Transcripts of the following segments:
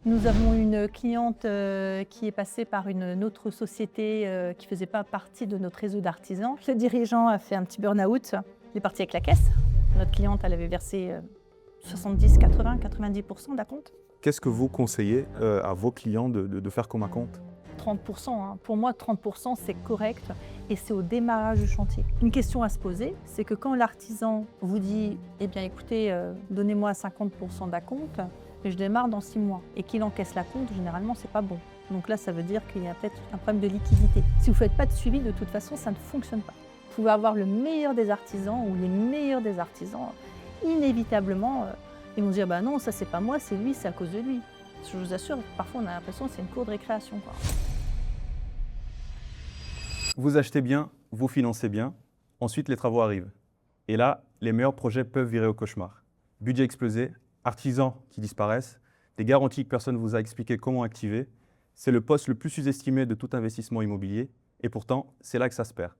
Nous avons une cliente qui est passée par une autre société qui ne faisait pas partie de notre réseau d'artisans. Le dirigeant a fait un petit burn-out, il est parti avec la caisse. Notre cliente, elle avait versé 70, 80, 90% d'acompte. Qu'est-ce que vous conseillez à vos clients de faire comme acompte? 30%, hein. Pour moi, 30%, c'est correct et c'est au démarrage du chantier. Une question à se poser, c'est que quand l'artisan vous dit « Eh bien, écoutez, donnez-moi 50% d'acompte, je démarre dans 6 mois » et qu'il encaisse l'acompte, généralement, c'est pas bon. Donc là, ça veut dire qu'il y a peut-être un problème de liquidité. Si vous ne faites pas de suivi, de toute façon, ça ne fonctionne pas. Vous pouvez avoir le meilleur des artisans ou les meilleurs des artisans, inévitablement, ils vont se dire « Bah non, ça c'est pas moi, c'est lui, c'est à cause de lui ». Je vous assure, parfois on a l'impression que c'est une cour de récréation, quoi. Vous achetez bien, vous financez bien, ensuite les travaux arrivent. Et là, les meilleurs projets peuvent virer au cauchemar. Budget explosé, artisans qui disparaissent, des garanties que personne ne vous a expliqué comment activer. C'est le poste le plus sous-estimé de tout investissement immobilier et pourtant, c'est là que ça se perd.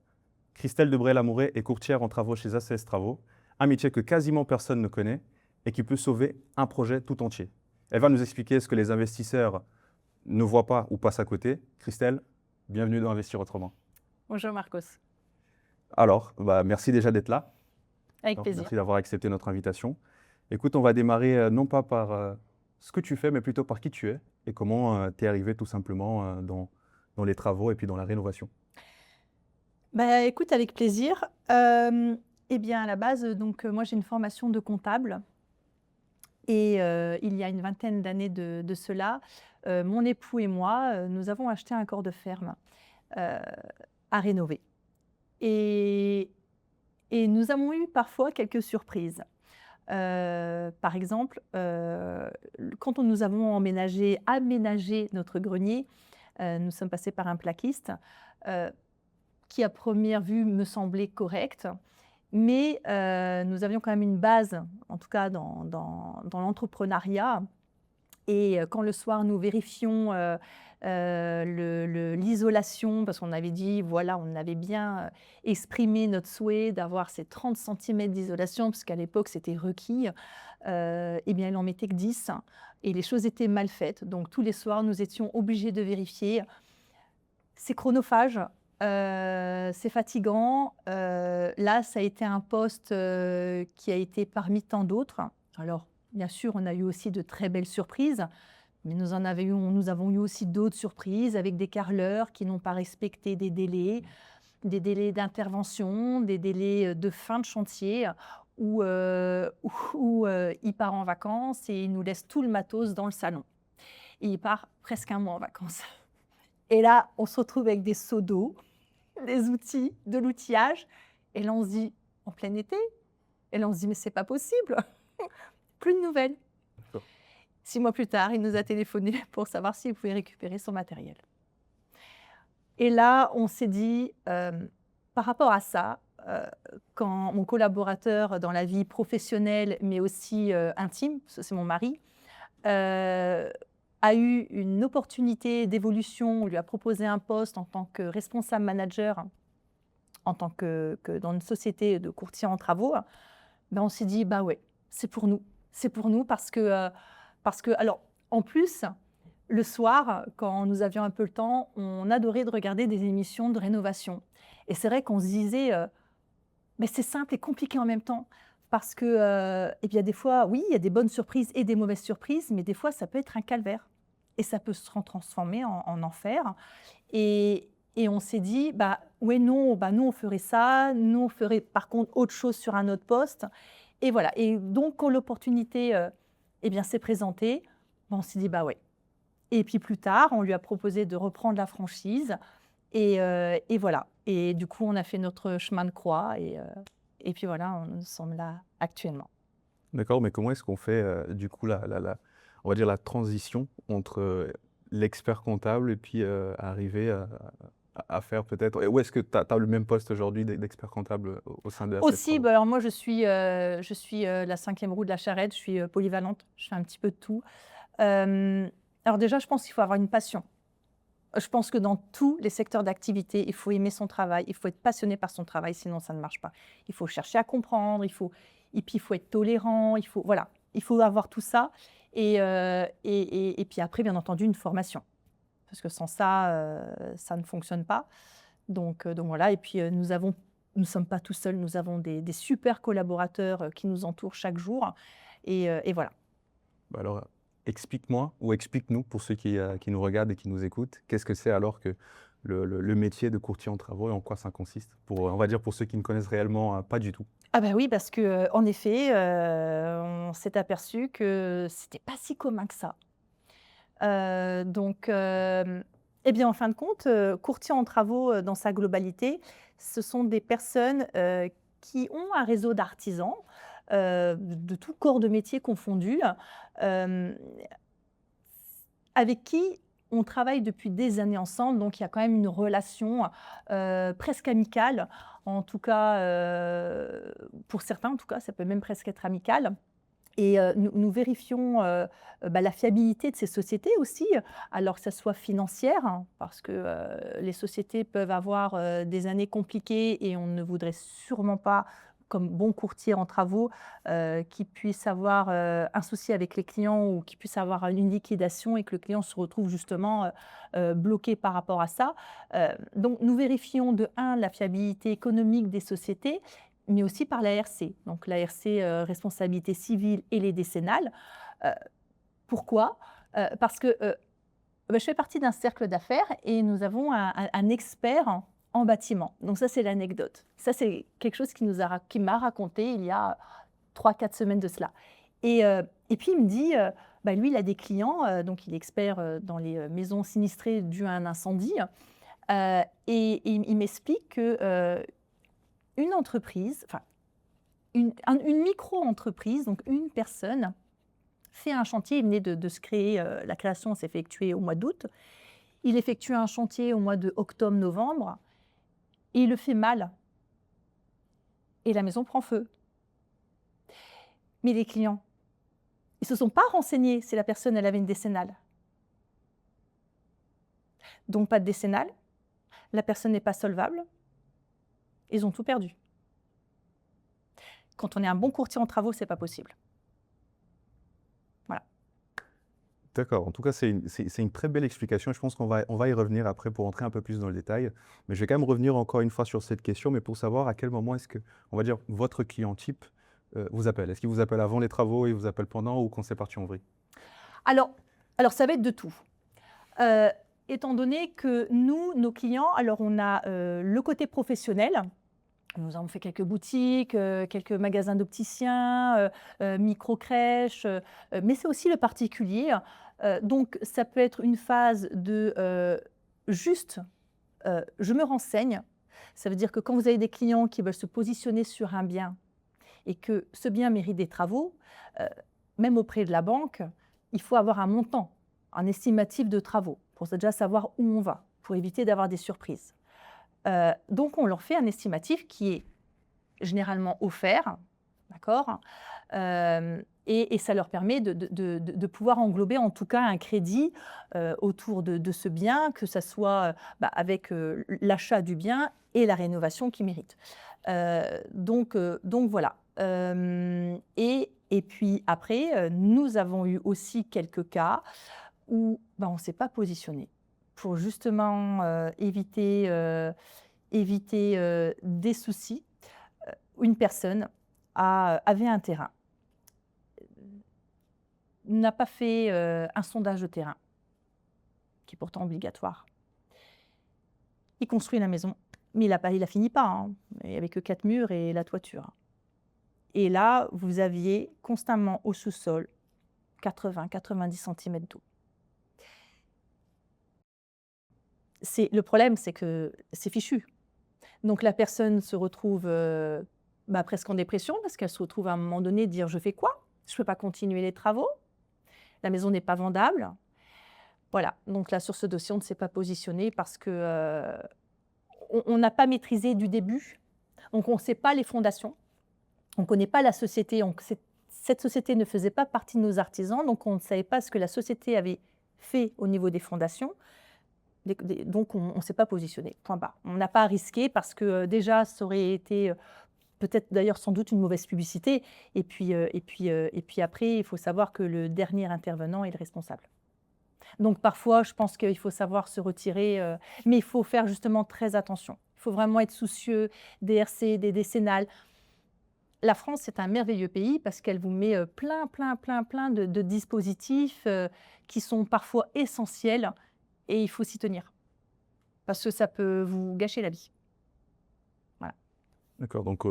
Christelle Debré-Lamouré est courtière en travaux chez ACS Travaux, un métier que quasiment personne ne connaît et qui peut sauver un projet tout entier. Elle va nous expliquer ce que les investisseurs ne voient pas ou passent à côté. Christelle, bienvenue dans Investir Autrement. Bonjour Marcos. Alors, merci déjà d'être là. Avec plaisir. Merci d'avoir accepté notre invitation. Écoute, on va démarrer non pas par ce que tu fais, mais plutôt par qui tu es et comment tu es arrivé tout simplement dans les travaux et puis dans la rénovation. Écoute, avec plaisir. Eh bien, à la base, moi j'ai une formation de comptable. Et il y a une vingtaine d'années de cela, mon époux et moi, nous avons acheté un corps de ferme à rénover. Et nous avons eu parfois quelques surprises. Par exemple, quand nous avons aménagé notre grenier, nous sommes passés par un plaquiste qui, à première vue, me semblait correct. Mais nous avions quand même une base, en tout cas dans l'entrepreneuriat. Et quand le soir, nous vérifions l'isolation, parce qu'on avait dit, voilà, on avait bien exprimé notre souhait d'avoir ces 30 cm d'isolation, parce qu'à l'époque, c'était requis, eh bien, il n'en mettait que 10. Et les choses étaient mal faites. Donc, tous les soirs, nous étions obligés de vérifier. C'est chronophage. C'est fatigant. Là, ça a été un poste qui a été parmi tant d'autres. Alors, bien sûr, on a eu aussi de très belles surprises, mais nous avons eu aussi d'autres surprises avec des carreleurs qui n'ont pas respecté des délais d'intervention, des délais de fin de chantier, où il part en vacances et il nous laisse tout le matos dans le salon. Et il part presque un mois en vacances. Et là, on se retrouve avec des seaux d'eau, des outils, de l'outillage. Et là, on se dit, en plein été, et là, on se dit, mais c'est pas possible. Plus de nouvelles. D'accord. 6 mois plus tard, il nous a téléphoné pour savoir s'il pouvait récupérer son matériel. Et là, on s'est dit, par rapport à ça, quand mon collaborateur dans la vie professionnelle, mais aussi intime, parce que c'est mon mari, a eu une opportunité d'évolution, on lui a proposé un poste en tant que responsable manager, en tant que dans une société de courtier en travaux, on s'est dit, ouais, c'est pour nous. C'est pour nous parce que, alors, en plus, le soir, quand nous avions un peu le temps, on adorait de regarder des émissions de rénovation. Et c'est vrai qu'on se disait, mais c'est simple et compliqué en même temps. Parce que, et bien des fois, oui, il y a des bonnes surprises et des mauvaises surprises, mais des fois, ça peut être un calvaire. Et ça peut se transformer en enfer. Et on s'est dit, ouais, non, nous, on ferait ça. Nous, on ferait par contre autre chose sur un autre poste. Et voilà. Et donc, quand l'opportunité s'est présentée, on s'est dit, ouais. Et puis plus tard, on lui a proposé de reprendre la franchise. Et voilà. Et du coup, on a fait notre chemin de croix. Et puis voilà, nous sommes là actuellement. D'accord, mais comment est-ce qu'on fait du coup on va dire la transition entre l'expert comptable et puis arriver à faire peut-être... Ou est-ce que tu as le même poste aujourd'hui d'expert comptable au sein de ACS Aussi, Travaux? alors moi, je suis la 5e roue de la charrette. Je suis polyvalente. Je fais un petit peu de tout. Alors déjà, je pense qu'il faut avoir une passion. Je pense que dans tous les secteurs d'activité, il faut aimer son travail, il faut être passionné par son travail, sinon ça ne marche pas. Il faut chercher à comprendre, et puis il faut être tolérant, il faut avoir tout ça. Et puis après, bien entendu, une formation. Parce que sans ça, ça ne fonctionne pas. Donc voilà, et puis nous ne sommes pas tout seuls, nous avons des super collaborateurs qui nous entourent chaque jour. Et voilà. Bah alors, explique-moi ou explique-nous, pour ceux qui nous regardent et qui nous écoutent, qu'est-ce que c'est alors que le métier de courtier en travaux et en quoi ça consiste? On va dire pour ceux qui ne connaissent réellement pas du tout. Ah bah oui, parce que, en effet, on s'est aperçu que c'était pas si commun que ça. Et bien, en fin de compte, courtier en travaux, dans sa globalité, ce sont des personnes, qui ont un réseau d'artisans, de tout corps de métier confondu, hem, avec qui on travaille depuis des années ensemble. Donc il y a quand même une relation, presque amicale. En tout cas, pour certains, en tout cas, ça peut même presque être amical. Et nous vérifions, la fiabilité de ces sociétés aussi, alors que ça soit financière, hein, parce que, les sociétés peuvent avoir, des années compliquées et on ne voudrait sûrement pas, comme bon courtier en travaux, qu'ils puissent avoir, un souci avec les clients ou qu'ils puissent avoir une liquidation et que le client se retrouve justement, bloqué par rapport à ça. Donc nous vérifions de un la fiabilité économique des sociétés, mais aussi par l'ARC. Donc l'ARC, responsabilité civile et les décennales. Heu, Pourquoi? Parce que, je fais partie d'un cercle d'affaires et nous avons un expert en bâtiment. Donc ça, c'est l'anecdote. Ça, c'est quelque chose qui m'a raconté il y a 3 4 semaines de cela. Et puis il me dit, lui, il a des clients, donc il est expert, dans les, maisons sinistrées dues à un incendie, et il m'explique que, une entreprise, enfin une micro-entreprise, donc une personne, fait un chantier. Il venait de se créer, la création s'est effectuée au mois d'août. Il effectue un chantier au mois de octobre-novembre et il le fait mal et la maison prend feu. Mais les clients, ils ne se sont pas renseignés si la personne, elle avait une décennale. Donc pas de décennale, la personne n'est pas solvable, ils ont tout perdu. Quand on est un bon courtier en travaux, c'est pas possible. Voilà. D'accord, en tout cas, c'est une très belle explication. Je pense on va y revenir après pour entrer un peu plus dans le détail. Mais je vais quand même revenir encore une fois sur cette question, mais pour savoir à quel moment est-ce que, on va dire, votre client type vous appelle. Est-ce qu'il vous appelle avant les travaux, il vous appelle pendant ou quand c'est parti en vrille? Alors alors ça va être de tout. Heu, Étant donné que nous, nos clients, alors on a, le côté professionnel. Nous avons fait quelques boutiques, quelques magasins d'opticiens, micro-crèches, mais c'est aussi le particulier. Donc ça peut être une phase de, juste, je me renseigne. Ça veut dire que quand vous avez des clients qui veulent se positionner sur un bien et que ce bien mérite des travaux, heu, même auprès de la banque, il faut avoir un montant, un estimatif de travaux pour déjà savoir où on va, pour éviter d'avoir des surprises. Donc on leur fait un estimatif qui est généralement offert, d'accord? Et ça leur permet de pouvoir englober en tout cas un crédit, autour de ce bien, que ça soit, avec, l'achat du bien et la rénovation qu'il mérite. Donc voilà. Et puis après, nous avons eu aussi quelques cas où, on ne s'est pas positionné pour justement, éviter, des soucis. Une personne avait un terrain, n'a pas fait, un sondage de terrain, qui est pourtant obligatoire. Il construit la maison, mais il a fini pas, hein, il y avait que 4 murs et la toiture. Et là, vous aviez constamment au sous-sol 80-90 centimètres d'eau. Le problème, c'est que c'est fichu. Donc la personne se retrouve, presque en dépression parce qu'elle se retrouve à un moment donné dire: «Je fais quoi? Je ne peux pas continuer les travaux, la maison n'est pas vendable». Voilà, donc là, sur ce dossier, on ne s'est pas positionné parce que, on n'a pas maîtrisé du début, donc on ne sait pas les fondations, on ne connaît pas la société, cette société ne faisait pas partie de nos artisans, donc on ne savait pas ce que la société avait fait au niveau des fondations. Donc on ne s'est pas positionné, point barre. On n'a pas risqué parce que, déjà, ça aurait été, peut-être d'ailleurs sans doute une mauvaise publicité. Et puis après, il faut savoir que le dernier intervenant est le responsable. Donc parfois, je pense qu'il faut savoir se retirer, mais il faut faire justement très attention. Il faut vraiment être soucieux des RC, des décennales. La France, c'est un merveilleux pays parce qu'elle vous met plein de dispositifs qui sont parfois essentiels et il faut s'y tenir parce que ça peut vous gâcher la vie. Voilà. D'accord, donc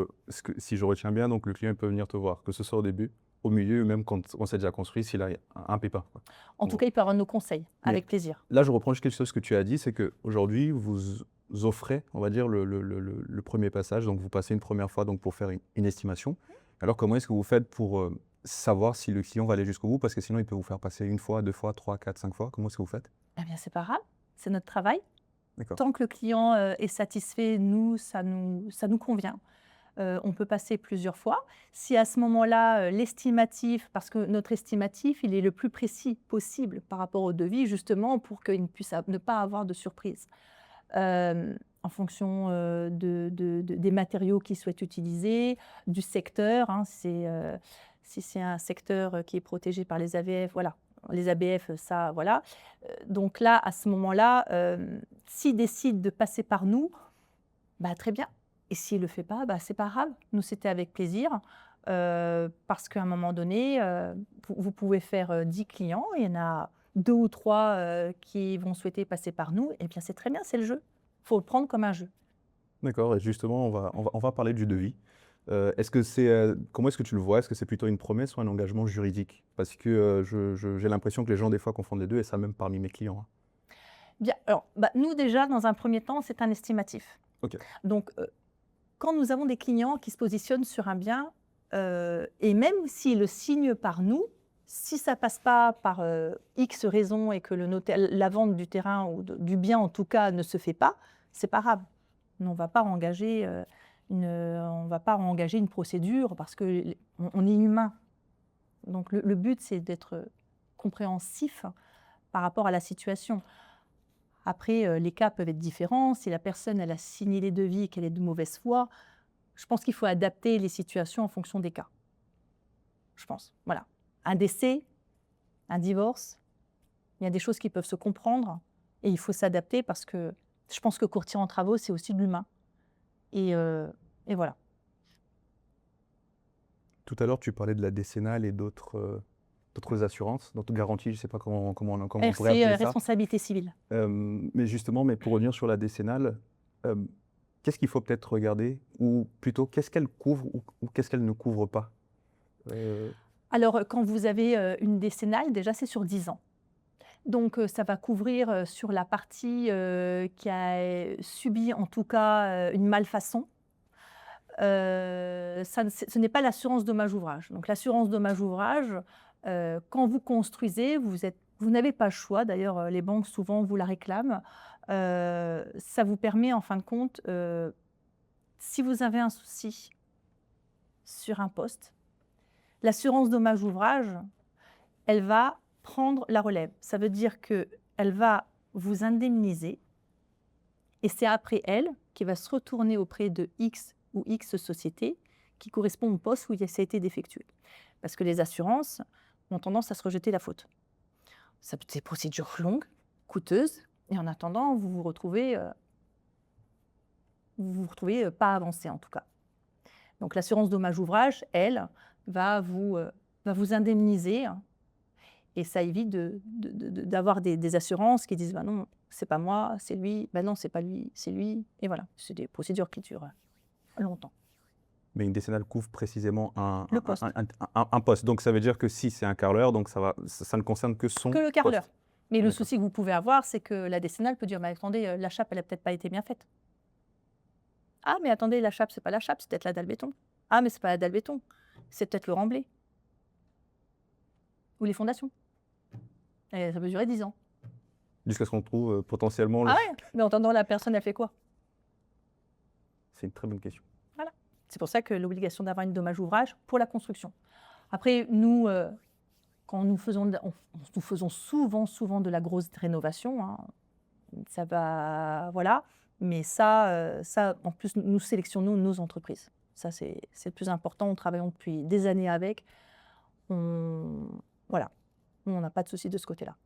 si je retiens bien, donc le client il peut venir te voir, que ce soit au début, au milieu, ou même quand on s'est déjà construit, s'il a un pépin, quoi. En tout cas, il peut avoir nos conseils, Mais avec plaisir. là, je reprends juste quelque chose que tu as dit, c'est qu'aujourd'hui, vous offrez, on va dire, le premier passage, donc vous passez une première fois donc, pour faire une estimation. Alors, comment est-ce que vous faites pour savoir si le client va aller jusqu'au bout? Parce que sinon, il peut vous faire passer une fois, 2 fois, 3, 4, 5 fois. Comment est-ce que vous faites? Eh bien, c'est pas grave, c'est notre travail. D'accord. Tant que le client est satisfait, nous, ça nous convient. On peut passer plusieurs fois. Si à ce moment-là, l'estimatif, parce que notre estimatif, il est le plus précis possible par rapport au devis, justement pour qu'il ne puisse ne pas avoir de surprise. En fonction des matériaux qu'il souhaite utiliser, du secteur, hein, si c'est un secteur qui est protégé par les ABF, voilà. Les ABF, ça, voilà. Donc là, à ce moment-là, s'il décide de passer par nous, bah, très bien. Et s'il ne le fait pas, bah, c'est pas grave. Nous, c'était avec plaisir. Parce qu'à un moment donné, vous pouvez faire 10 clients, il y en a 2 ou 3 qui vont souhaiter passer par nous, et bien c'est très bien, c'est le jeu. Il faut le prendre comme un jeu. D'accord, et justement, on va parler du devis. Comment est-ce que tu le vois? Est-ce que c'est plutôt une promesse ou un engagement juridique? Parce que j'ai l'impression que les gens, des fois, confondent les deux, et ça même parmi mes clients, hein. Bien, alors, bah, nous déjà, dans un premier temps, c'est un estimatif. Ok. Donc, quand nous avons des clients qui se positionnent sur un bien, et même s'ils le signent par nous, si ça passe pas par X raisons et que la vente du terrain ou du bien en tout cas ne se fait pas, c'est pas grave. On va pas engager une procédure parce que on est humain. Donc le but c'est d'être compréhensif par rapport à la situation. Après, les cas peuvent être différents. Si la personne elle a signé les devis et qu'elle est de mauvaise foi, je pense qu'il faut adapter les situations en fonction des cas. Je pense. Voilà. Un décès, un divorce, il y a des choses qui peuvent se comprendre et il faut s'adapter parce que je pense que courtier en travaux, c'est aussi de l'humain. Et voilà. Tout à l'heure, tu parlais de la décennale et d'autres assurances, d'autres garanties, je ne sais pas comment on pourrait RC, appeler ça. responsabilité civile. Mais justement, pour revenir sur la décennale, qu'est-ce qu'il faut peut-être regarder? Ou plutôt, qu'est-ce qu'elle couvre ou qu'est-ce qu'elle ne couvre pas? Alors, quand vous avez une décennale, déjà, c'est sur 10 ans. Donc, ça va couvrir sur la partie qui a subi, en tout cas, une malfaçon. Ce n'est pas l'assurance dommage-ouvrage. Donc, l'assurance dommage-ouvrage, quand vous construisez, vous n'avez pas le choix. D'ailleurs, les banques, souvent, vous la réclament. Ça vous permet, en fin de compte, si vous avez un souci sur un poste, l'assurance dommage-ouvrage, elle va prendre la relève. Ça veut dire qu'elle va vous indemniser et c'est après elle qui va se retourner auprès de X ou X société qui correspond au poste où ça a été défectué. Parce que les assurances ont tendance à se rejeter la faute. Ça peut être des procédures longues, coûteuses, et en attendant, vous vous retrouvez pas avancé en tout cas. Donc l'assurance dommage-ouvrage, elle, va vous indemniser. Et ça évite d'avoir des assurances qui disent bah non, c'est pas moi, c'est lui, bah non, c'est pas lui, c'est lui. Et voilà, c'est des procédures qui durent longtemps. Mais une décennale couvre précisément Le poste. un poste. Donc ça veut dire que si c'est un carreleur, donc ça ne concerne que son Que le carreleur. poste. Mais le D'accord. souci que vous pouvez avoir, c'est que la décennale peut dire mais attendez, la chape, elle a peut-être pas été bien faite. Ah, mais attendez, la chape, c'est pas la chape, c'est peut-être la dalle béton. Ah, mais c'est pas la dalle béton, c'est peut-être le remblai. Ou les fondations. Et ça peut durer 10 ans. Jusqu'à ce qu'on trouve potentiellement... Ah ouais, mais en attendant, la personne, elle fait quoi? C'est une très bonne question. Voilà. C'est pour ça que l'obligation d'avoir une dommage-ouvrage pour la construction. Après, nous, quand nous faisons souvent de la grosse rénovation, hein, ça va, voilà. Mais ça, en plus, nous sélectionnons nos entreprises. Ça, c'est le plus important. On travaille depuis des années avec. Voilà, on n'a pas de souci de ce côté-là.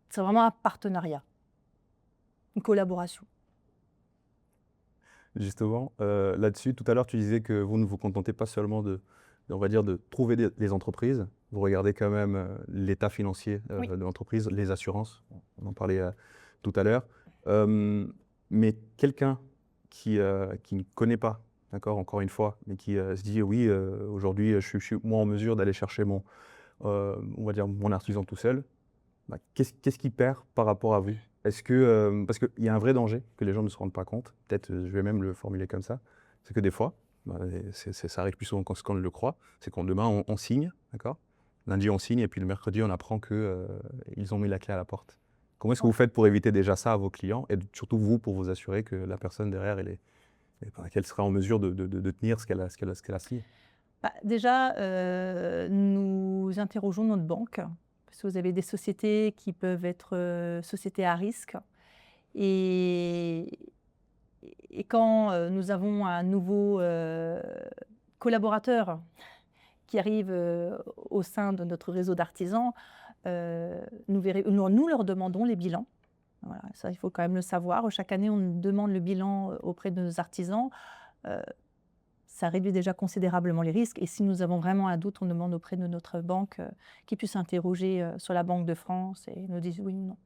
C'est vraiment un partenariat, une collaboration. Justement, là-dessus, tout à l'heure, tu disais que vous ne vous contentez pas seulement on va dire, de trouver des entreprises. Vous regardez quand même l'état financier Oui. de l'entreprise, les assurances. On en parlait tout à l'heure. Mais quelqu'un qui ne connaît pas, d'accord, encore une fois, mais qui se dit oui, aujourd'hui, je suis moi en mesure d'aller chercher on va dire, mon artisan tout seul. Bah, qu'est-ce qu'il perd par rapport à vous? Est-ce que, parce qu'il y a un vrai danger que les gens ne se rendent pas compte, peut-être je vais même le formuler comme ça, c'est que des fois, bah, ça arrive plus souvent qu'on ne le croit, c'est qu'on demain on signe, d'accord? Lundi on signe et puis le mercredi on apprend qu'ils ont mis la clé à la porte. Comment est-ce que vous faites pour éviter déjà ça à vos clients et surtout vous pour vous assurer que la personne derrière qu'elle sera en mesure de tenir ce qu'elle a signé? Bah, déjà, nous interrogeons notre banque, parce que vous avez des sociétés qui peuvent être sociétés à risque. Et, et quand nous avons un nouveau collaborateur qui arrive au sein de notre réseau d'artisans, nous leur demandons les bilans. Voilà, ça, il faut quand même le savoir. Chaque année, on demande le bilan auprès de nos artisans. Ça réduit déjà considérablement les risques. Et si nous avons vraiment un doute, on demande auprès de notre banque qui puisse interroger sur la Banque de France et nous disent oui ou non.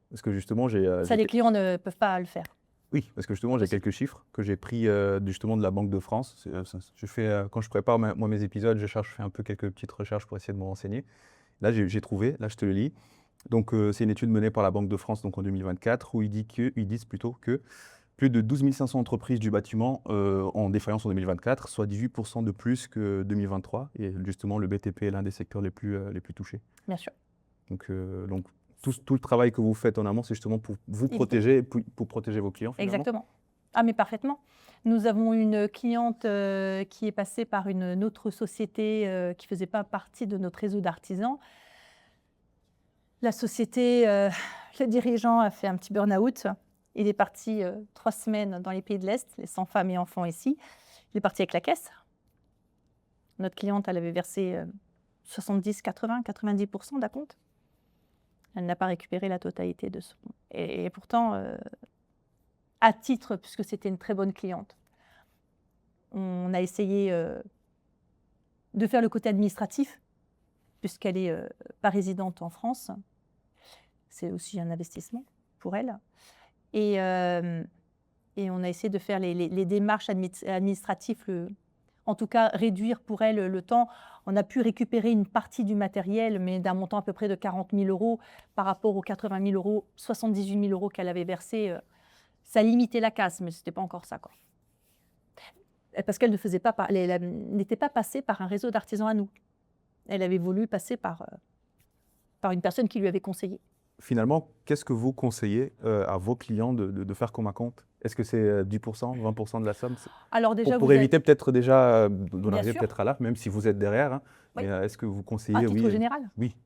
Parce que justement, Ça, les clients ne peuvent pas le faire. Oui, parce que justement, j'ai quelques chiffres que j'ai pris justement de la Banque de France. Quand je prépare moi mes épisodes, je fais un peu quelques petites recherches pour essayer de me renseigner. Là, j'ai trouvé, là je te le lis. Donc, c'est une étude menée par la Banque de France donc en 2024 où ils disent plutôt que plus de 12 500 entreprises du bâtiment en défaillance en 2024, soit 18% de plus que 2023. Et justement, le BTP est l'un des secteurs les plus touchés. Bien sûr. Donc tout le travail que vous faites en amont, c'est justement pour vous protéger, pour protéger vos clients finalement. Exactement. Ah, mais parfaitement. Nous avons une cliente qui est passée par une autre société qui ne faisait pas partie de notre réseau d'artisans. La société, le dirigeant a fait un petit burn-out. Il est parti 3 semaines dans les pays de l'Est, laissant femmes et enfants ici. Il est parti avec la caisse. Notre cliente, elle avait versé 70, 80, 90% d'acompte. Elle n'a pas récupéré la totalité de son... Et pourtant, à titre, puisque c'était une très bonne cliente, on a essayé de faire le côté administratif, puisqu'elle n'est pas résidente en France. C'est aussi un investissement pour elle. Et on a essayé de faire les démarches administratives, en tout cas réduire pour elle le temps. On a pu récupérer une partie du matériel, mais d'un montant à peu près de 40 000 € par rapport aux 80 000 €, 78 000 € qu'elle avait versés. Ça limitait la casse, mais ce n'était pas encore ça, quoi. Parce qu'elle n'était pas passée par un réseau d'artisans à nous. Elle avait voulu passer par une personne qui lui avait conseillé. Finalement, qu'est-ce que vous conseillez à vos clients de faire comme un compte? Est-ce que c'est 10%, 20% de la somme? Alors déjà, pour éviter peut-être déjà d'en arriver sûr. peut-être à là, même si vous êtes derrière. Hein, Oui. Mais est-ce que vous conseillez? À titre général? Oui.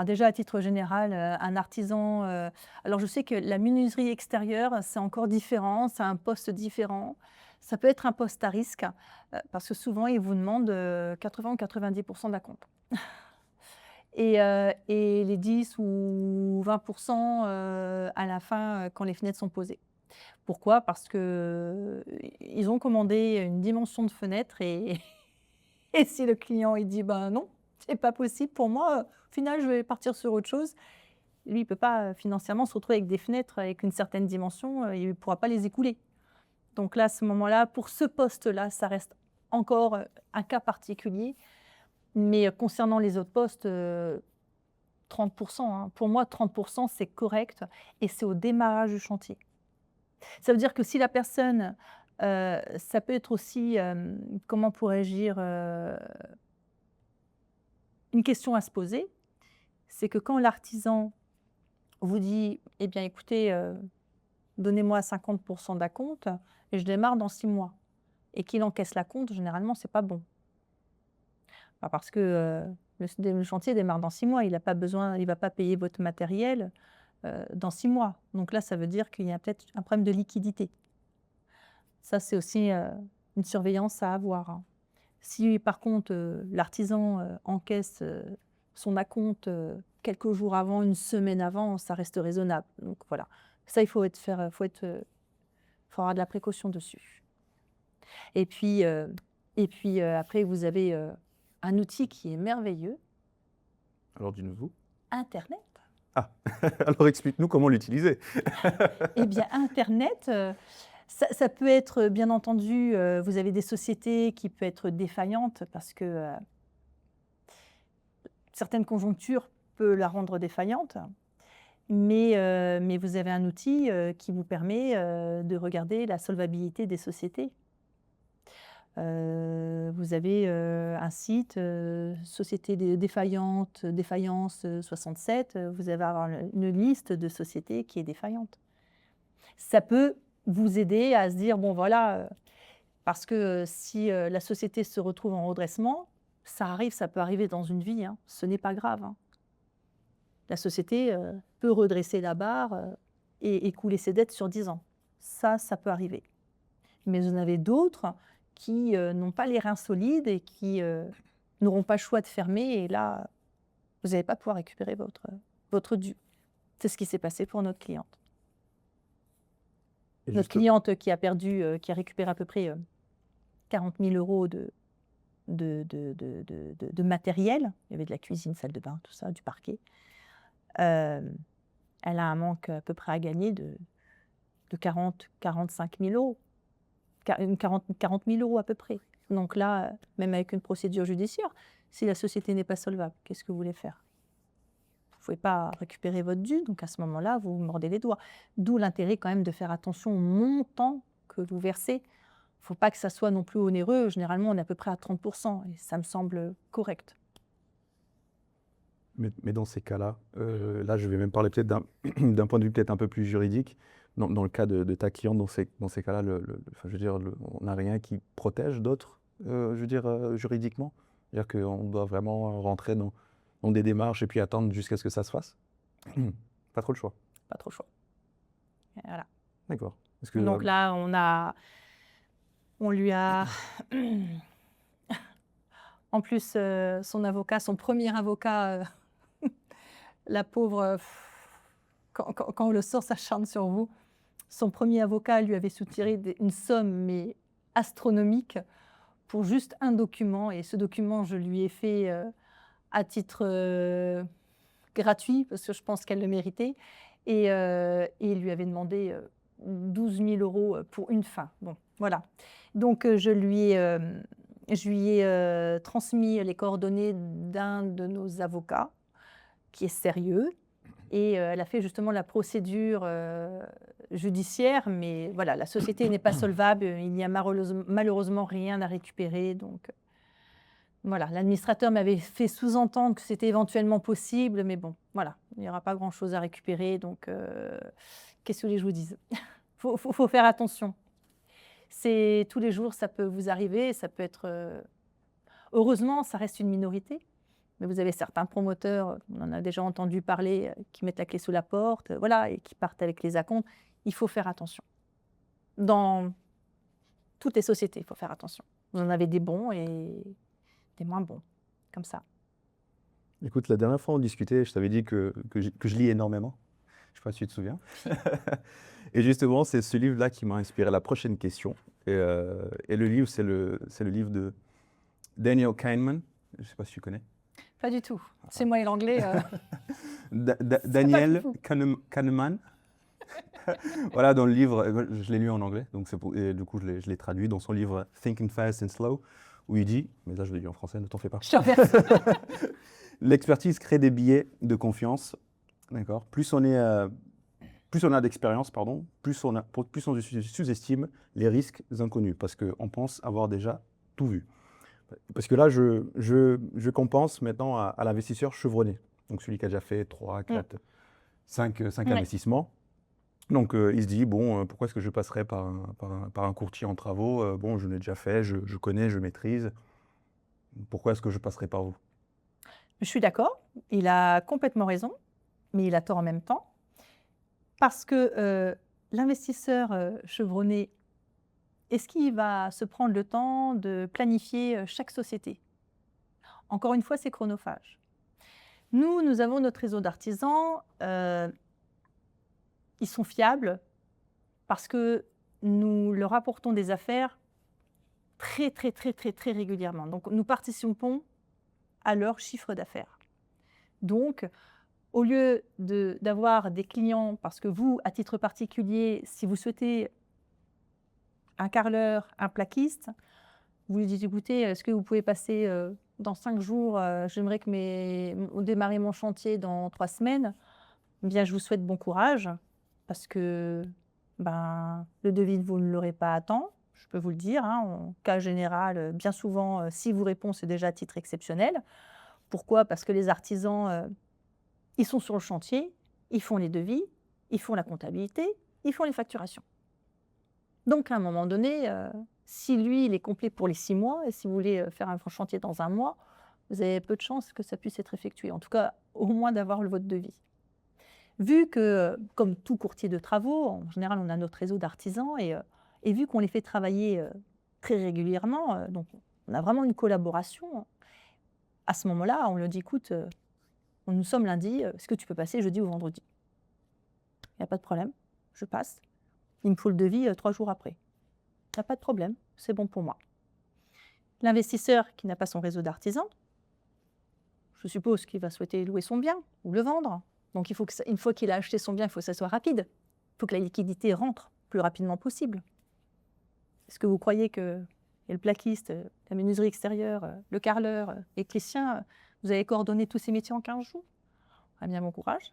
Déjà, à titre général, un artisan... alors, je sais que la menuiserie extérieure, c'est encore différent, c'est un poste différent. Ça peut être un poste à risque, parce que souvent, ils vous demandent 80 ou 90% d'acompte. Et les 10 ou 20% à la fin, quand les fenêtres sont posées. Pourquoi? Parce qu'ils ont commandé une dimension de fenêtre et si le client il dit ben non, c'est pas possible pour moi, au final je vais partir sur autre chose. Lui, il ne peut pas financièrement se retrouver avec des fenêtres avec une certaine dimension, il ne pourra pas les écouler. Donc là, à ce moment-là, pour ce poste-là, ça reste encore un cas particulier. Mais concernant les autres postes, 30%, hein. Pour moi, 30%, c'est correct et c'est au démarrage du chantier. Ça veut dire que si la personne, ça peut être aussi, comment pourrais-je dire, une question à se poser, c'est que quand l'artisan vous dit, eh bien écoutez, donnez-moi 50% d'acompte et je démarre dans 6 mois, et qu'il encaisse l'acompte, généralement, c'est pas bon. Parce que le chantier démarre dans 6 mois, il va pas payer votre matériel dans 6 mois. Donc là, ça veut dire qu'il y a peut-être un problème de liquidité. Ça, c'est aussi une une surveillance à avoir, hein. Si par contre, l'artisan, encaisse, son acompte, quelques jours avant, une semaine avant, ça reste raisonnable. Donc voilà, ça il faut avoir de la précaution dessus. Et puis, après vous avez, un outil qui est merveilleux, Alors, dis-nous. internet. Ah, alors explique-nous comment l'utiliser. Eh bien internet, ça peut être, bien entendu, vous avez des sociétés qui peuvent être défaillantes parce que, certaines conjonctures peuvent la rendre défaillante. Mais vous avez un outil, qui vous permet, de regarder la solvabilité des sociétés. Vous avez, un site, société défaillance, 67, vous allez avoir une liste de sociétés qui est défaillante. Ça peut vous aider à se dire: «Bon voilà», parce que, si, la société se retrouve en redressement, ça arrive, ça peut arriver dans une vie, hein, ce n'est pas grave, hein. La société, peut redresser la barre, et écouler ses dettes sur 10 ans. Ça peut arriver. Mais vous en avez d'autres qui, n'ont pas les reins solides et qui, n'auront pas le choix de fermer et là, vous n'allez pas pouvoir récupérer votre dû. C'est ce qui s'est passé pour notre cliente. Et Notre juste- cliente qui a perdu, qui a récupéré à peu près, 40 000 € de matériel. Il y avait de la cuisine, salle de bain, tout ça, du parquet. Elle a un manque à peu près à gagner de 40 000 € 40 000 € à peu près. Donc là, même avec une procédure judiciaire, si la société n'est pas solvable, qu'est-ce que vous voulez faire? Vous ne pouvez pas récupérer votre dû, donc à ce moment-là, vous vous mordez les doigts. D'où l'intérêt quand même de faire attention au montant que vous versez. Il ne faut pas que ça soit non plus onéreux. Généralement, on est à peu près à 30 % et ça me semble correct. Mais dans ces cas-là, là, je vais même parler peut-être d'un point de vue peut-être un peu plus juridique. Dans le cas de ta cliente, dans ces cas-là, enfin, je veux dire, on n'a rien qui protège d'autres, je veux dire, juridiquement. C'est-à-dire qu'on doit vraiment rentrer dans des démarches et puis attendre jusqu'à ce que ça se fasse. Pas trop le choix. Pas trop le choix. Et voilà. D'accord. Parce que, Donc là, on lui a en plus, son avocat, son premier avocat, la pauvre, quand on le sort, s'acharne sur vous. Son premier avocat lui avait soutiré une somme, mais astronomique, pour juste un document. Et ce document, je lui ai fait à titre gratuit, parce que je pense qu'elle le méritait. Et il lui avait demandé 12 000 € pour une fin. Bon, voilà. Donc, je lui ai transmis les coordonnées d'un de nos avocats, qui est sérieux. Et elle a fait justement la procédure judiciaire, mais voilà, la société n'est pas solvable, il n'y a malheureusement rien à récupérer. Donc voilà, l'administrateur m'avait fait sous-entendre que c'était éventuellement possible, mais bon, voilà, il n'y aura pas grand-chose à récupérer. Donc qu'est-ce que vous voulez que je vous dise? Faut faire attention. C'est tous les jours, ça peut vous arriver, ça peut être. Heureusement, ça reste une minorité. Mais vous avez certains promoteurs, on en a déjà entendu parler, qui mettent la clé sous la porte, voilà, et qui partent avec les acomptes. Il faut faire attention. Dans toutes les sociétés, il faut faire attention. Vous en avez des bons et des moins bons, comme ça. écoute, la dernière fois, on discutait, je t'avais dit que je lis énormément. Je ne sais pas si tu te souviens. Et justement, c'est ce livre-là qui m'a inspiré la prochaine question. Et le livre, c'est le livre de Daniel Kahneman. Je ne sais pas si tu connais. Pas du tout. C'est moi et l'anglais. Daniel fou. Kahneman. Voilà, dans le livre, je l'ai lu en anglais, donc et du coup, je l'ai traduit dans son livre Thinking Fast and Slow, où il dit, mais là je l'ai lu en français, ne t'en fais pas. Je te remercie. L'expertise crée des billets de confiance, d'accord. Plus on a d'expérience, pardon, plus on sous-estime les risques inconnus, parce qu'on pense avoir déjà tout vu. Parce que là, je compense maintenant à l'investisseur chevronné, donc celui qui a déjà fait 3, 4, 5 investissements. Donc, il se dit, bon, pourquoi est-ce que je passerais par un courtier en travaux? Bon, je l'ai déjà fait, je connais, je maîtrise. Pourquoi est-ce que je passerais par vous? Je suis d'accord, il a complètement raison, mais il a tort en même temps. Parce que l'investisseur chevronné, est-ce qu'il va se prendre le temps de planifier chaque société? Encore une fois, c'est chronophage. Nous avons notre réseau d'artisans, ils sont fiables parce que nous leur apportons des affaires très, très, très, très, très régulièrement. Donc nous participons à leur chiffre d'affaires. Donc, au lieu d'avoir des clients, parce que vous, à titre particulier, si vous souhaitez un carreleur, un plaquiste, vous lui dites: «Écoutez, est-ce que vous pouvez passer, dans 5 jours? J'aimerais que démarrer mon chantier dans 3 semaines». Eh bien, je vous souhaite bon courage parce que, ben, le devis, vous ne l'aurez pas à temps, je peux vous le dire, hein. En cas général, bien souvent, si vous répond, c'est déjà à titre exceptionnel. Pourquoi? Parce que les artisans, ils sont sur le chantier, ils font les devis, ils font la comptabilité, ils font les facturations. Donc à un moment donné, si lui, il est complet pour les 6 mois et si vous voulez, faire un chantier dans un mois, vous avez peu de chances que ça puisse être effectué. En tout cas, au moins d'avoir votre devis. Vu que, comme tout courtier de travaux, en général, on a notre réseau d'artisans et vu qu'on les fait travailler, très régulièrement, donc on a vraiment une collaboration. À ce moment-là, on leur dit: «Écoute, nous sommes lundi, est-ce que tu peux passer jeudi ou vendredi?» «Il y a pas de problème, je passe. Il me faut le devis, 3 jours après». «Il y a pas de problème, c'est bon pour moi». L'investisseur qui n'a pas son réseau d'artisans, je suppose qu'il va souhaiter louer son bien ou le vendre. Donc il faut que une fois qu'il a acheté son bien, il faut que ça soit rapide. Il faut que la liquidité rentre le plus rapidement possible. Est-ce que vous croyez que et le plaquiste, la menuiserie extérieure, le carreleur, l'électricien, vous avez coordonné tous ces métiers en 15 jours? Ah bien, bon courage.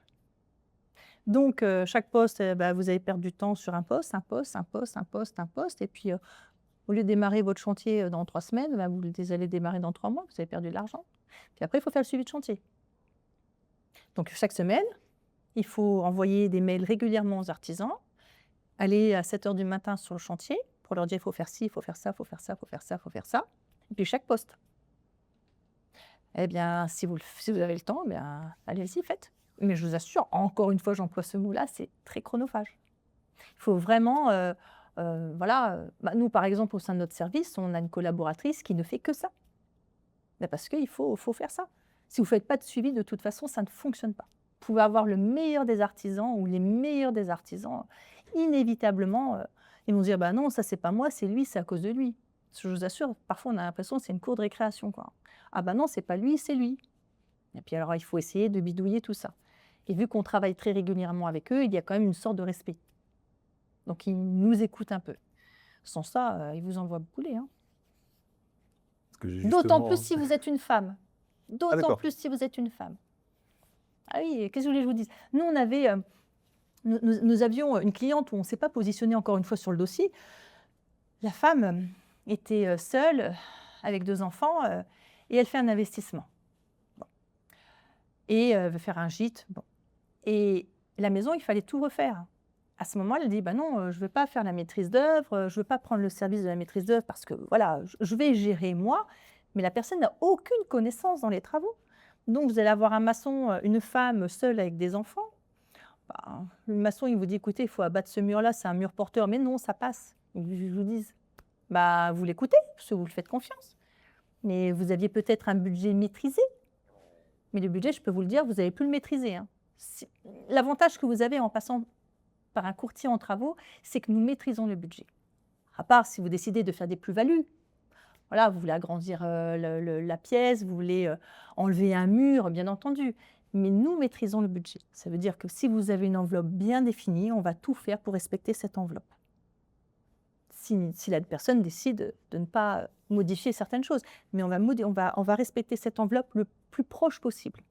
Donc chaque poste, bah, vous allez perdre du temps sur un poste, un poste, un poste, un poste, un poste et puis, au lieu de démarrer votre chantier, dans 3 semaines, bah, vous allez démarrer dans 3 mois, vous avez perdu de l'argent. Puis après, il faut faire le suivi de chantier. Donc chaque semaine, il faut envoyer des mails régulièrement aux artisans, aller à 7 heures du matin sur le chantier pour leur dire: «Il faut faire ci, il faut faire ça, il faut faire ça, il faut faire ça, il faut faire ça» et puis chaque poste. Eh bien, si vous avez le temps, eh bien, allez-y, faites. Mais je vous assure, encore une fois, j'emploie ce mot-là, c'est très chronophage. Il faut vraiment, voilà, bah, nous, par exemple, au sein de notre service, on a une collaboratrice qui ne fait que ça. Bah, parce qu'il faut faire ça. Si vous ne faites pas de suivi, de toute façon, ça ne fonctionne pas. Vous pouvez avoir le meilleur des artisans ou les meilleurs des artisans, inévitablement, ils vont dire: «Bah, non, ça, c'est pas moi, c'est lui, c'est à cause de lui». Je vous assure, parfois, on a l'impression que c'est une cour de récréation, quoi. «Ah bah, non, c'est pas lui, c'est lui». Et puis alors, il faut essayer de bidouiller tout ça. Et vu qu'on travaille très régulièrement avec eux, il y a quand même une sorte de respect. Donc ils nous écoutent un peu. Sans ça, ils vous envoient bouler, hein. Parce que D'autant plus justement, si vous êtes une femme. ah D'autant d'accord. plus si vous êtes une femme. Ah oui, qu'est-ce que vous voulez que je vous dise? Nous, on avait, nous avions une cliente où on ne s'est pas positionné encore une fois sur le dossier. La femme, était, seule, avec 2 enfants, et elle fait un investissement. Bon et veut faire un gîte, bon et la maison, il fallait tout refaire. À ce moment-là, elle dit: «Bah non, je ne veux pas faire la maîtrise d'œuvre, je ne veux pas prendre le service de la maîtrise d'œuvre parce que voilà, je vais gérer moi, mais la personne n'a aucune connaissance dans les travaux. Donc vous allez avoir un maçon, une femme seule avec des enfants, bah, le maçon, il vous dit: «Écoutez, il faut abattre ce mur-là, c'est un mur porteur». Mais non, ça passe. Ils vous disent: «Bah, vous l'écoutez, parce que vous lui faites confiance, mais vous aviez peut-être un budget maîtrisé». Mais le budget, je peux vous le dire, vous n'allez plus le maîtriser, hein. C'est l'avantage que vous avez en passant par un courtier en travaux, c'est que nous maîtrisons le budget. À part si vous décidez de faire des plus-values. Voilà, vous voulez agrandir, la pièce, vous voulez, enlever un mur, bien entendu. Mais nous maîtrisons le budget. Ça veut dire que si vous avez une enveloppe bien définie, on va tout faire pour respecter cette enveloppe. Si la personne décide de ne pas modifier certaines choses, mais on va respecter cette enveloppe le plus proche possible.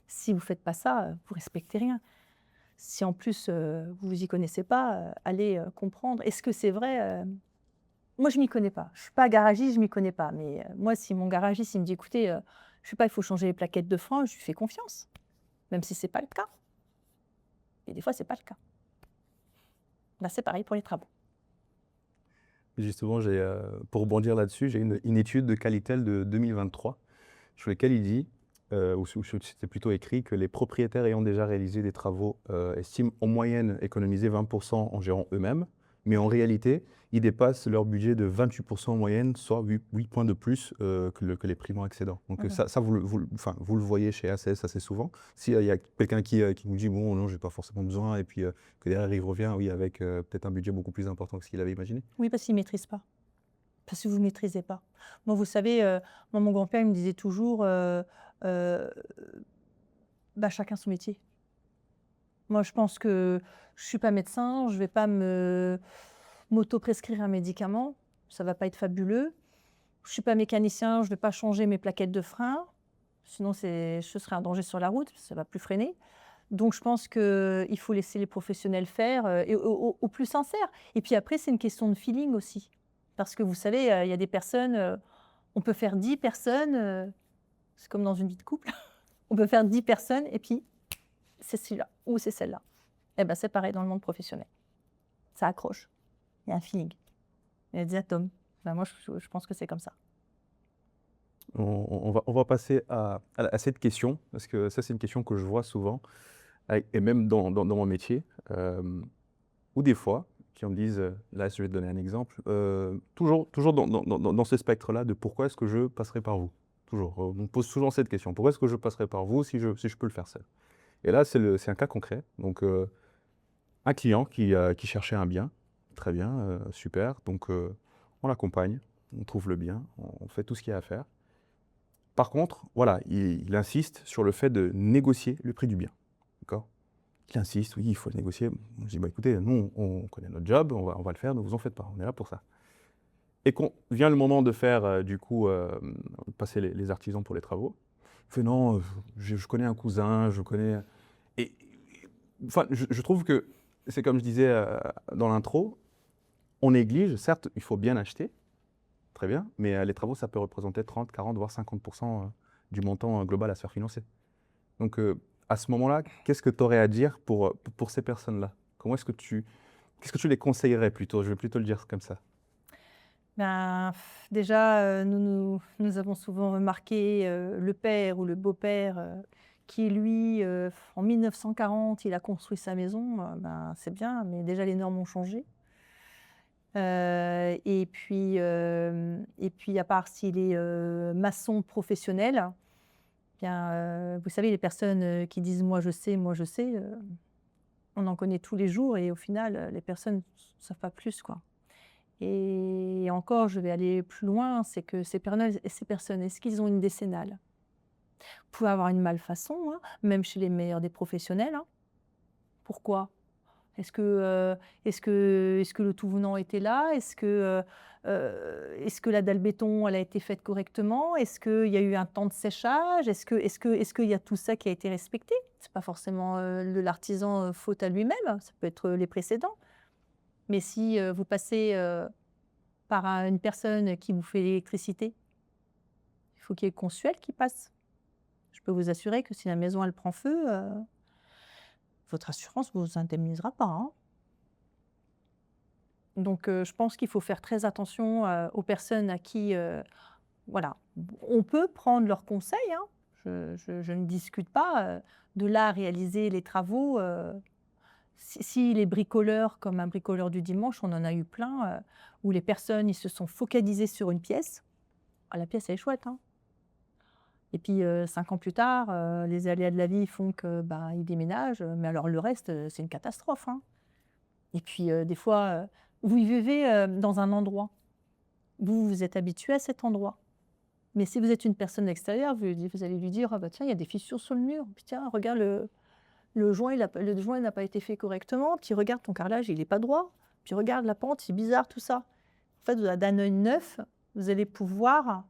Si vous ne faites pas ça, vous respectez rien. Si en plus, vous vous y connaissez pas, allez, comprendre. Est-ce que c'est vrai? Moi, je m'y connais pas. Je suis pas garagiste, je m'y connais pas. Mais, moi, si mon garagiste, il me dit: «Écoutez, je sais pas, il faut changer les plaquettes de frein», je lui fais confiance, même si c'est pas le cas. Et des fois, c'est pas le cas. Bah, c'est pareil pour les travaux. Justement, pour rebondir là-dessus, j'ai une étude de Qualitel de 2023 sur laquelle il dit, ou c'était plutôt écrit, que les propriétaires ayant déjà réalisé des travaux estiment en moyenne économiser 20% en gérant eux-mêmes, Mais en réalité, ils dépassent leur budget de 28% en moyenne, soit 8 points de plus que les primo-accédants. Donc ça enfin, vous le voyez chez ACS assez souvent. S'il y a quelqu'un qui vous dit « bon, non, j'ai pas forcément besoin », et puis que derrière, il revient, oui, avec peut-être un budget beaucoup plus important que ce qu'il avait imaginé. Oui, parce qu'ils ne maîtrisent pas. Parce que vous ne maîtrisez pas. Moi, vous savez, moi, mon grand-père, il me disait toujours, bah, chacun son métier. Moi, je pense que je ne suis pas médecin, je ne vais pas m'auto-prescrire un médicament, ça ne va pas être fabuleux. Je ne suis pas mécanicien, je ne vais pas changer mes plaquettes de frein, sinon je serais un danger sur la route, ça ne va plus freiner. Donc, je pense qu'il faut laisser les professionnels faire, et au plus sincère. Et puis après, c'est une question de feeling aussi. Parce que vous savez, il y a des personnes, on peut faire 10 personnes, c'est comme dans une vie de couple, on peut faire 10 personnes et puis c'est celui-là ou c'est celle-là. Eh ben, c'est pareil dans le monde professionnel. Ça accroche. Il y a un feeling. Il y a des atomes. Ben, moi, je pense que c'est comme ça. On va passer à cette question, parce que ça, c'est une question que je vois souvent, et même dans mon métier, ou des fois, qui me disent, là, je vais te donner un exemple, toujours dans ce spectre-là de pourquoi est-ce que je passerai par vous. Toujours. On me pose souvent cette question. Pourquoi est-ce que je passerai par vous si je peux le faire seul? Et là, c'est un cas concret. Donc, un client qui cherchait un bien. Très bien, super. Donc, on l'accompagne, on trouve le bien, on fait tout ce qu'il y a à faire. Par contre, voilà, il insiste sur le fait de négocier le prix du bien. D'accord? Il insiste, oui, il faut le négocier. Je dis, bah, écoutez, nous, on connaît notre job, on va le faire, ne vous en faites pas, on est là pour ça. Et quand vient le moment de faire, passer les artisans pour les travaux, il fait, non, je connais un cousin, je connais... Et, enfin, je trouve que, c'est comme je disais dans l'intro, on néglige, certes, il faut bien acheter, très bien, mais les travaux, ça peut représenter 30, 40, voire 50% du montant global à se faire financer. Donc, à ce moment-là, qu'est-ce que tu aurais à dire pour ces personnes-là? Qu'est-ce que tu les conseillerais plutôt? Je vais plutôt le dire comme ça. Ben, déjà, nous avons souvent remarqué le père ou le beau-père qui, lui, en 1940, il a construit sa maison. Ben, c'est bien, mais déjà les normes ont changé. Et puis, à part s'il est maçon professionnel, bien, vous savez, les personnes qui disent moi je sais, on en connaît tous les jours et au final, les personnes ne savent pas plus, quoi. Et encore, je vais aller plus loin, c'est que ces personnes, est-ce qu'ils ont une décennale? Vous pouvez avoir une malfaçon, hein, même chez les meilleurs des professionnels, hein. Pourquoi? Est-ce que le tout venant était là? Est-ce que la dalle béton, elle a été faite correctement? Est-ce qu'il y a eu un temps de séchage? Est-ce qu'il y a tout ça qui a été respecté? C'est pas forcément, l'artisan, faute à lui-même, ça peut être les précédents. Mais si, vous passez, par une personne qui vous fait l'électricité, il faut qu'il y ait le consuel qui passe. Je peux vous assurer que si la maison, elle prend feu, votre assurance ne vous indemnisera pas, hein. Donc, je pense qu'il faut faire très attention, aux personnes à qui, voilà, on peut prendre leurs conseils, hein. Je ne discute pas, de là à réaliser les travaux, si les bricoleurs, comme un bricoleur du dimanche, on en a eu plein, où les personnes, ils se sont focalisés sur une pièce. Ah, la pièce, elle est chouette, hein. Et puis, 5 ans plus tard, les aléas de la vie font que, bah, ils déménagent, mais alors le reste, c'est une catastrophe, hein. Et puis, des fois, vous vivez, dans un endroit, vous êtes habitué à cet endroit. Mais si vous êtes une personne extérieure, vous allez lui dire: «Ah bah tiens, il y a des fissures sur le mur. Puis tiens, regarde le joint, le joint il n'a pas été fait correctement. Puis regarde ton carrelage, il est pas droit. Puis regarde la pente, c'est bizarre tout ça». En fait, d'un œil neuf, vous allez pouvoir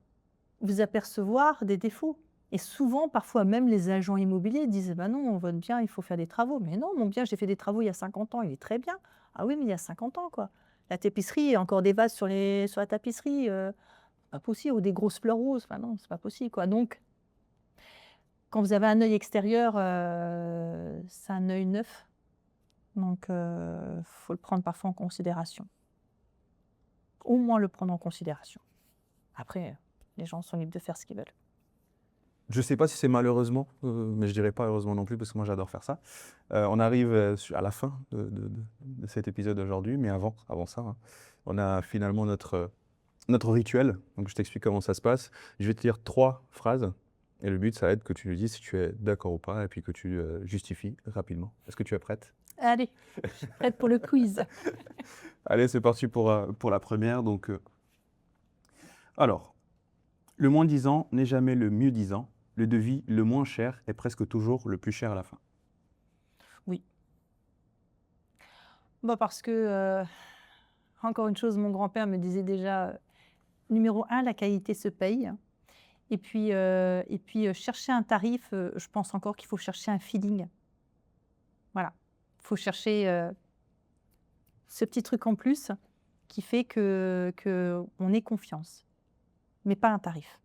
vous apercevoir des défauts. Et souvent, parfois même les agents immobiliers disent: «Eh ben non, votre bien, il faut faire des travaux». «Mais non, mon bien, j'ai fait des travaux il y a 50 ans, il est très bien». «Ah oui, mais il y a 50 ans, quoi. La tapisserie, il y a encore des vases sur la tapisserie, pas possible, ou des grosses fleurs roses». Enfin non, c'est pas possible, quoi. Donc, quand vous avez un œil extérieur, c'est un œil neuf. Donc, faut le prendre parfois en considération. Au moins le prendre en considération. Après, les gens sont libres de faire ce qu'ils veulent. Je ne sais pas si c'est malheureusement, mais je ne dirais pas heureusement non plus, parce que moi j'adore faire ça. On arrive à la fin de cet épisode aujourd'hui, mais avant ça, hein, on a finalement notre rituel. Donc, je t'explique comment ça se passe. Je vais te lire 3 phrases. Et le but, ça va être que tu nous dises si tu es d'accord ou pas, et puis que tu justifies rapidement. Est-ce que tu es prête? Allez, je suis prête pour le quiz. Allez, c'est parti pour la première. Donc, alors, le moins disant n'est jamais le mieux disant. Le devis le moins cher est presque toujours le plus cher à la fin. Oui. Bah parce que, encore une chose, mon grand-père me disait déjà, numéro 1, la qualité se paye. Et puis, chercher un tarif, je pense encore qu'il faut chercher un feeling. Voilà. Il faut chercher ce petit truc en plus qui fait qu'on ait confiance, mais pas un tarif.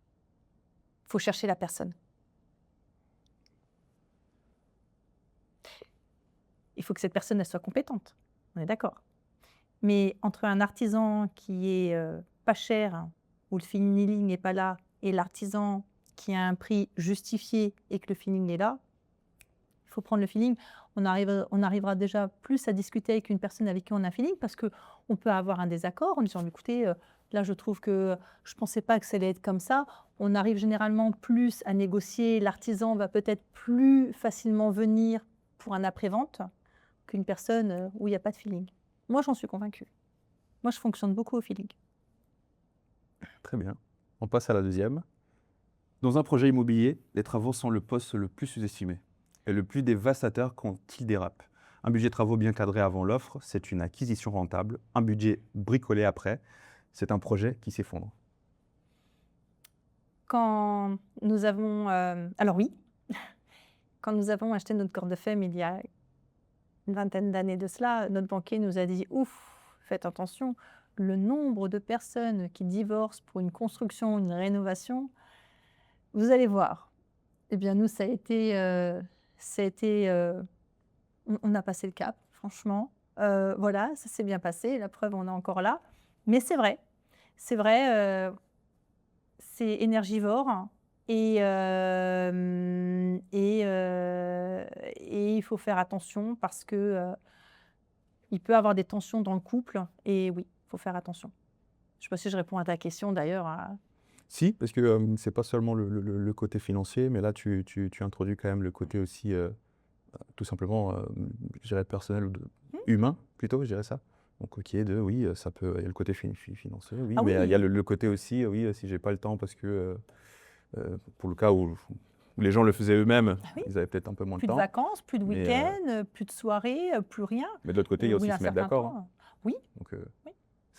Il faut chercher la personne. Il faut que cette personne elle soit compétente, on est d'accord. Mais entre un artisan qui est pas cher, où le feeling n'est pas là, et l'artisan qui a un prix justifié et que le feeling est là, il faut prendre le feeling. On arrivera déjà plus à discuter avec une personne avec qui on a un feeling parce qu'on peut avoir un désaccord en disant écoutez, là je trouve que je ne pensais pas que ça allait être comme ça. On arrive généralement plus à négocier. L'artisan va peut-être plus facilement venir pour un après-vente qu'une personne où il n'y a pas de feeling. Moi, j'en suis convaincue. Moi, je fonctionne beaucoup au feeling. Très bien. On passe à la deuxième. Dans un projet immobilier, les travaux sont le poste le plus sous-estimé et le plus dévastateur quand il dérape. Un budget travaux bien cadré avant l'offre, c'est une acquisition rentable. Un budget bricolé après, c'est un projet qui s'effondre. Quand nous avons... alors oui, quand nous avons acheté notre corps de ferme il y a une vingtaine d'années de cela, notre banquier nous a dit « Ouf, faites attention, le nombre de personnes qui divorcent pour une construction, une rénovation, vous allez voir. » Eh bien, nous, ça a été... on a passé le cap, franchement. Voilà, ça s'est bien passé. La preuve, on est encore là. Mais c'est vrai, c'est énergivore et il faut faire attention parce que il peut y avoir des tensions dans le couple et oui, il faut faire attention. Je ne sais pas si je réponds à ta question d'ailleurs. Si, parce que c'est pas seulement le côté financier, mais là, tu introduis quand même le côté aussi, tout simplement, je dirais personnel ou humain, plutôt, je dirais ça. Donc, qui est de, oui, ça peut, il y a le côté financier, oui, Ah mais il y a oui, le côté aussi, oui, si j'ai pas le temps, parce que pour le cas où les gens le faisaient eux-mêmes, ah oui. ils avaient peut-être un peu moins de Plus de temps. vacances, plus de Mais, week-ends, plus de soirées, plus rien. Mais de l'autre côté, il y a Au bout aussi d'un se mettre certain d'accord, hein. temps, oui. Donc, Oui.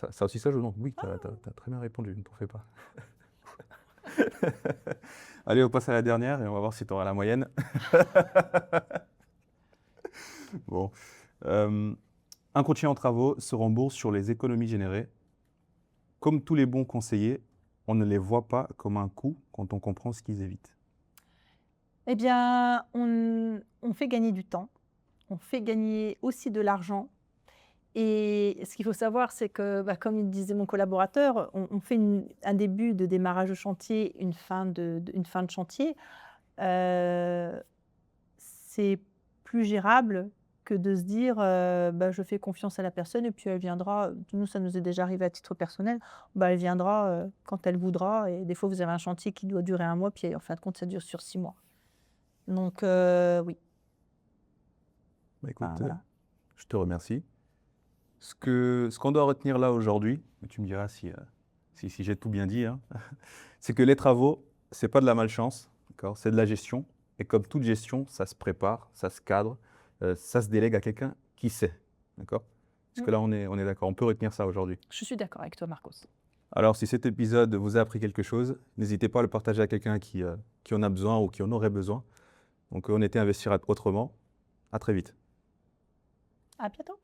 ça aussi, ça joue. Donc, oui, tu as très bien répondu, ne t'en fais pas. Allez, on passe à la dernière et on va voir si tu auras la moyenne. Bon. Un courtier en travaux se rembourse sur les économies générées. Comme tous les bons conseillers, on ne les voit pas comme un coût quand on comprend ce qu'ils évitent. Eh bien, on fait gagner du temps, on fait gagner aussi de l'argent. Et ce qu'il faut savoir, c'est que, comme il disait mon collaborateur, on fait un début de démarrage de chantier, une fin de chantier. C'est plus gérable que de se dire, je fais confiance à la personne et puis elle viendra. Nous, ça nous est déjà arrivé à titre personnel. Elle viendra quand elle voudra. Et des fois, vous avez un chantier qui doit durer 1 mois, puis en fin de compte, ça dure sur 6 mois. Donc, oui. Écoute, Voilà. je te remercie. Ce qu'on doit retenir là aujourd'hui, tu me diras si j'ai tout bien dit, hein, c'est que les travaux, ce n'est pas de la malchance, c'est de la gestion. Et comme toute gestion, ça se prépare, ça se cadre, ça se délègue à quelqu'un qui sait. D'accord ? Est-ce que là, on est d'accord? On peut retenir ça aujourd'hui. Je suis d'accord avec toi, Marcos. Alors, si cet épisode vous a appris quelque chose, n'hésitez pas à le partager à quelqu'un qui en a besoin ou qui en aurait besoin. Donc, on était Investir autrement. À très vite. À bientôt.